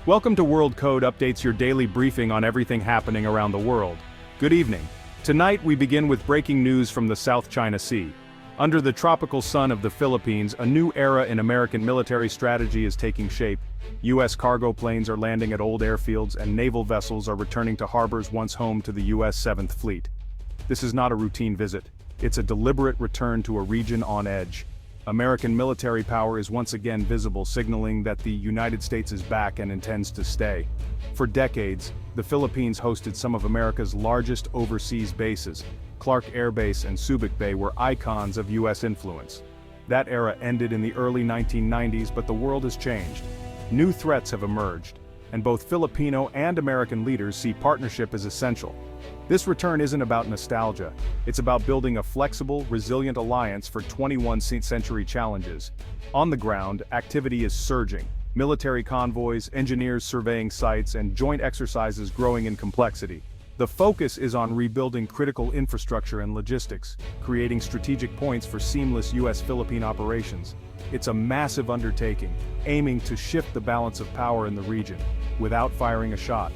Welcome to World Code Updates, your daily briefing on everything happening around the world. Good evening. Tonight we begin with breaking news from the South China Sea. Under the tropical sun of the Philippines, a new era in American military strategy is taking shape. U.S. cargo planes are landing at old airfields and naval vessels are returning to harbors once home to the U.S. 7th Fleet. This is not a routine visit. It's a deliberate return to a region on edge. American military power is once again visible, signaling that the United States is back and intends to stay. For decades, the Philippines hosted some of America's largest overseas bases. Clark Air Base and Subic Bay were icons of U.S. influence. That era ended in the early 1990s, but the world has changed. New threats have emerged, and both Filipino and American leaders see partnership as essential. This return isn't about nostalgia, it's about building a flexible, resilient alliance for 21st century challenges. On the ground, activity is surging. Military convoys, engineers surveying sites, and joint exercises growing in complexity. The focus is on rebuilding critical infrastructure and logistics, creating strategic points for seamless U.S.-Philippine operations. It's a massive undertaking, aiming to shift the balance of power in the region, without firing a shot.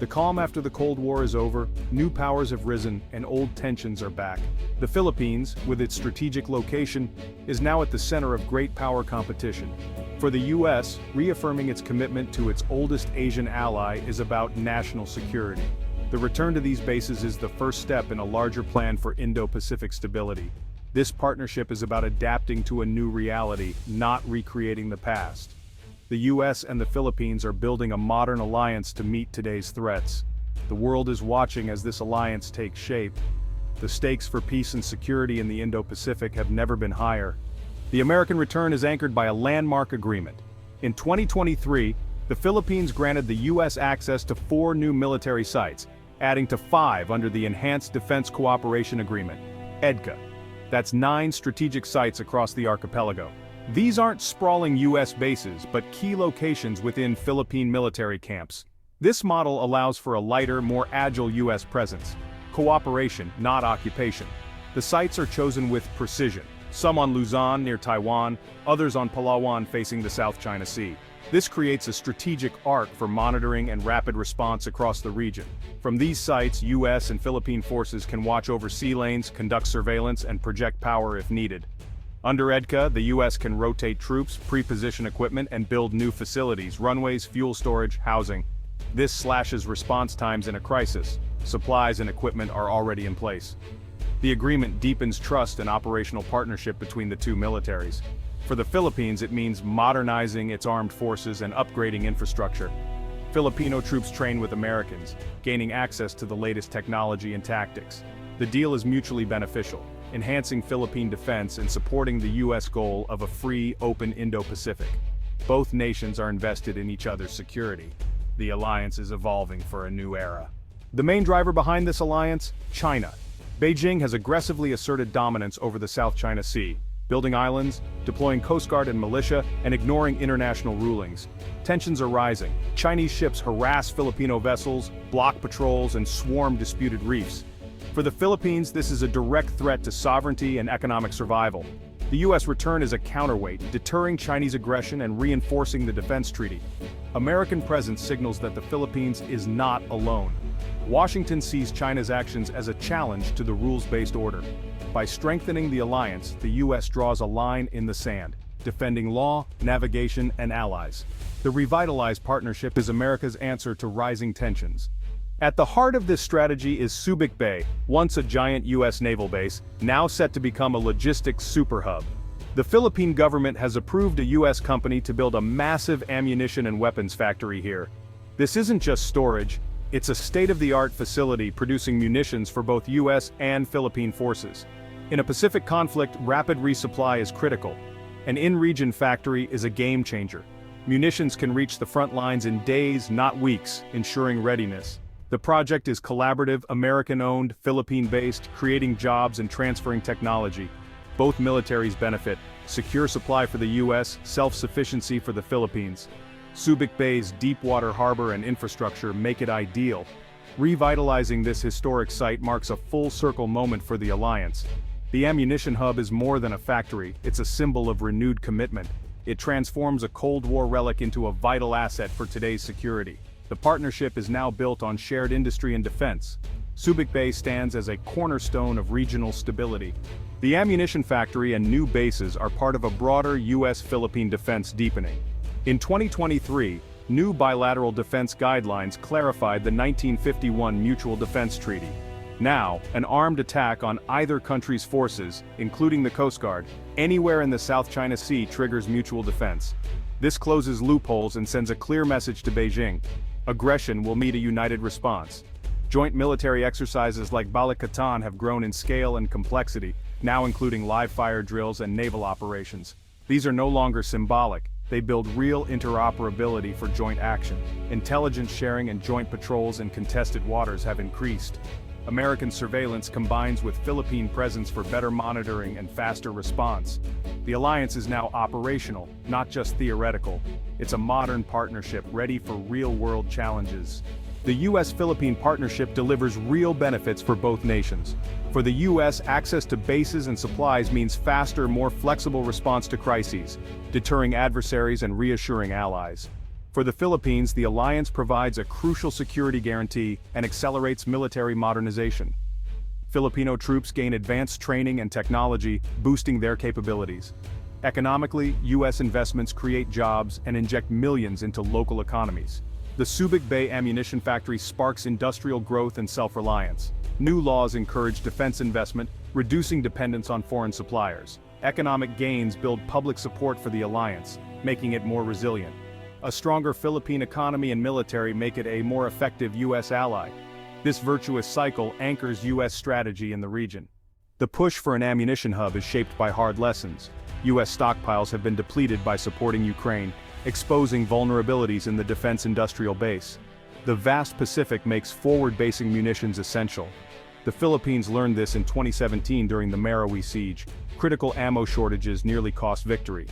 The calm after the Cold War is over, new powers have risen, and old tensions are back. The Philippines, with its strategic location, is now at the center of great power competition. For the U.S., reaffirming its commitment to its oldest Asian ally is about national security. The return to these bases is the first step in a larger plan for Indo-Pacific stability. This partnership is about adapting to a new reality, not recreating the past. The U.S. and the Philippines are building a modern alliance to meet today's threats. The world is watching as this alliance takes shape. The stakes for peace and security in the Indo-Pacific have never been higher. The American return is anchored by a landmark agreement. In 2023, the Philippines granted the U.S. access to 4 new military sites, adding to 5 under the Enhanced Defense Cooperation Agreement, EDCA. That's 9 strategic sites across the archipelago. These aren't sprawling U.S. bases, but key locations within Philippine military camps. This model allows for a lighter, more agile U.S. presence. Cooperation, not occupation. The sites are chosen with precision, some on Luzon near Taiwan, others on Palawan facing the South China Sea. This creates a strategic arc for monitoring and rapid response across the region. From these sites, U.S. and Philippine forces can watch over sea lanes, conduct surveillance, and project power if needed. Under EDCA, the U.S. can rotate troops, pre-position equipment, and build new facilities, runways, fuel storage, housing. This slashes response times in a crisis. Supplies and equipment are already in place. The agreement deepens trust and operational partnership between the two militaries. For the Philippines, it means modernizing its armed forces and upgrading infrastructure. Filipino troops train with Americans, gaining access to the latest technology and tactics. The deal is mutually beneficial, enhancing Philippine defense and supporting the U.S. goal of a free, open Indo-Pacific. Both nations are invested in each other's security. The alliance is evolving for a new era. The main driver behind this alliance? China. Beijing has aggressively asserted dominance over the South China Sea, building islands, deploying Coast Guard and militia, and ignoring international rulings. Tensions are rising. Chinese ships harass Filipino vessels, block patrols, and swarm disputed reefs. For the Philippines, this is a direct threat to sovereignty and economic survival. The U.S. return is a counterweight, deterring Chinese aggression and reinforcing the defense treaty. American presence signals that the Philippines is not alone. Washington sees China's actions as a challenge to the rules-based order. By strengthening the alliance, the U.S. draws a line in the sand, defending law, navigation, and allies. The revitalized partnership is America's answer to rising tensions. At the heart of this strategy is Subic Bay, once a giant U.S. naval base, now set to become a logistics superhub. The Philippine government has approved a U.S. company to build a massive ammunition and weapons factory here. This isn't just storage, it's a state-of-the-art facility producing munitions for both U.S. and Philippine forces. In a Pacific conflict, rapid resupply is critical. An in-region factory is a game-changer. Munitions can reach the front lines in days, not weeks, ensuring readiness. The project is collaborative, American-owned, Philippine-based, creating jobs and transferring technology. Both militaries benefit: secure supply for the U.S., self-sufficiency for the Philippines. Subic Bay's deep-water harbor and infrastructure make it ideal. Revitalizing this historic site marks a full-circle moment for the alliance. The ammunition hub is more than a factory, it's a symbol of renewed commitment. It transforms a Cold War relic into a vital asset for today's security. The partnership is now built on shared industry and defense. Subic Bay stands as a cornerstone of regional stability. The ammunition factory and new bases are part of a broader U.S.-Philippine defense deepening. In 2023, new bilateral defense guidelines clarified the 1951 Mutual Defense Treaty. Now, an armed attack on either country's forces, including the Coast Guard, anywhere in the South China Sea triggers mutual defense. This closes loopholes and sends a clear message to Beijing. Aggression will meet a united response. Joint military exercises like Balikatan have grown in scale and complexity, now including live-fire drills and naval operations. These are no longer symbolic. They build real interoperability for joint action. Intelligence sharing and joint patrols in contested waters have increased. American surveillance combines with Philippine presence for better monitoring and faster response. The alliance is now operational, not just theoretical. It's a modern partnership ready for real-world challenges. The U.S.-Philippine partnership delivers real benefits for both nations. For the U.S., access to bases and supplies means faster, more flexible response to crises, deterring adversaries and reassuring allies. For the Philippines, the alliance provides a crucial security guarantee and accelerates military modernization. Filipino troops gain advanced training and technology, boosting their capabilities. Economically, U.S. investments create jobs and inject millions into local economies. The Subic Bay ammunition factory sparks industrial growth and self-reliance. New laws encourage defense investment, reducing dependence on foreign suppliers. Economic gains build public support for the alliance, making it more resilient. A stronger Philippine economy and military make it a more effective U.S. ally. This virtuous cycle anchors U.S. strategy in the region. The push for an ammunition hub is shaped by hard lessons. U.S. stockpiles have been depleted by supporting Ukraine, exposing vulnerabilities in the defense industrial base. The vast Pacific makes forward-basing munitions essential. The Philippines learned this in 2017 during the Marawi siege. Critical ammo shortages nearly cost victory.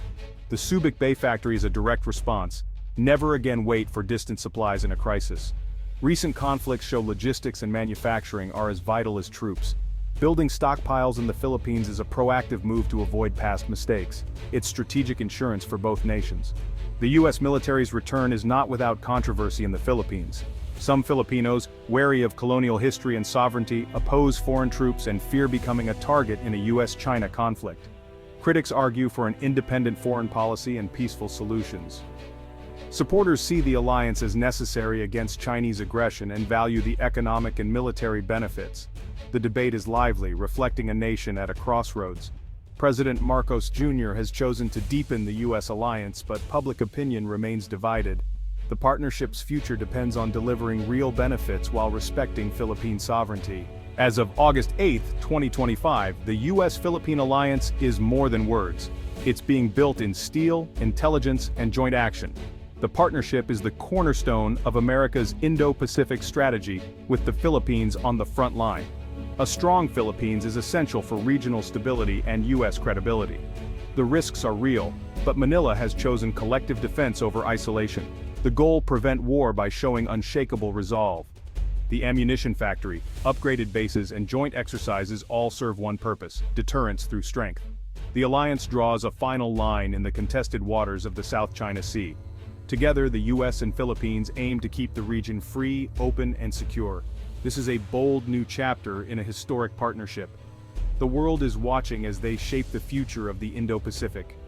The Subic Bay factory is a direct response. Never again wait for distant supplies in a crisis. Recent conflicts show logistics and manufacturing are as vital as troops. Building stockpiles in the Philippines is a proactive move to avoid past mistakes. It's strategic insurance for both nations. The U.S. military's return is not without controversy in the Philippines. Some Filipinos, wary of colonial history and sovereignty, oppose foreign troops and fear becoming a target in a U.S.-China conflict. Critics argue for an independent foreign policy and peaceful solutions. Supporters see the alliance as necessary against Chinese aggression and value the economic and military benefits. The debate is lively, reflecting a nation at a crossroads. President Marcos Jr. has chosen to deepen the U.S. alliance, but public opinion remains divided. The partnership's future depends on delivering real benefits while respecting Philippine sovereignty. As of August 8, 2025, the U.S.-Philippine alliance is more than words. It's being built in steel, intelligence, and joint action. The partnership is the cornerstone of America's Indo-Pacific strategy, with the Philippines on the front line. A strong Philippines is essential for regional stability and U.S. credibility. The risks are real, but Manila has chosen collective defense over isolation. The goal: prevent war by showing unshakable resolve. The ammunition factory, upgraded bases, and joint exercises all serve one purpose: deterrence through strength. The alliance draws a final line in the contested waters of the South China Sea. Together, the U.S. and Philippines aim to keep the region free, open, and secure. This is a bold new chapter in a historic partnership. The world is watching as they shape the future of the Indo-Pacific.